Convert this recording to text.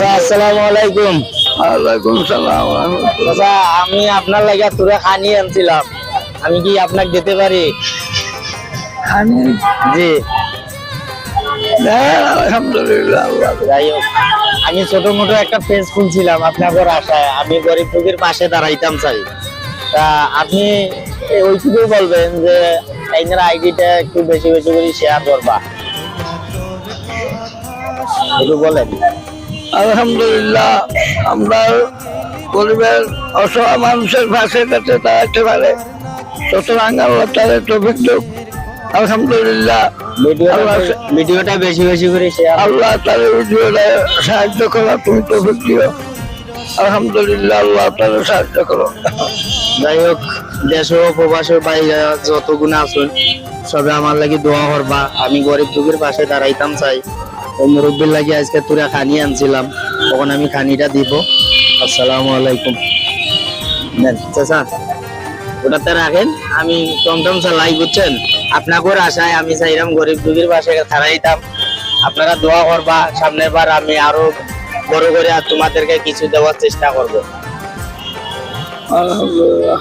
আসসালামু আলাইকুম। ওয়ালাইকুম সালাম। চাচা, আমি আপনার লাগা তুরা খানি আনছিলাম, আমি কি আপনাকে দিতে পারি? খানি জি। দেন, আলহামদুলিল্লাহ। যাই হোক, আমি ছোট মোটো একটা পেজ খুলছিলাম আপনাদের আশায়, আমি গরিব দুঃখীর পাশে দাঁড়াইতাম চাই। তা আপনি ওইটুকুই বলবেন যে টাইনের আইডিটা একটু বেশি বেশি করে শেয়ার করবা, একটু বলেন। আলহামদুলিল্লাহ, আমরা গরিবের অসহায় মানুষের পাশে কাছে দাঁড়াতে পারে, সুতরাং আল্লাহ তাদের তৌফিক দেন। আলহামদুলিল্লাহ, ভিডিওটা বেশি বেশি করে শেয়ার। আল্লাহ তাদের ভিডিওটা সাহায্য করো, তুমি তৌফিক দিও। আলহামদুলিল্লাহ, আল্লাহ তাদের সাহায্য করো। যাই হোক, দেশ ও প্রবাসের বাইরে যত গুণা আছেন সবে আমার লাগি দোয়া করবা, আমি গরিব দুঃখীর পাশে দাঁড়াইতাম চাই। ও মুরব্বীর লাগি আজকে তুরা খানি আনছিলাম, তখন আমি খানিটা দিব। আসসালামু আলাইকুম। নেন চাচা, ওটাতে রাখেন, আমি টমটম চালাই, বুঝছেন? আপনাদের আশায় আমি চাইলাম গরিব দুঃখীর পাশে দাঁড়াইতাম, আপনারা দোয়া করবা। সামনের বার আমি আরো বড় করে তোমাদেরকে কিছু দেওয়ার চেষ্টা করব। আলহামদুলিল্লাহ।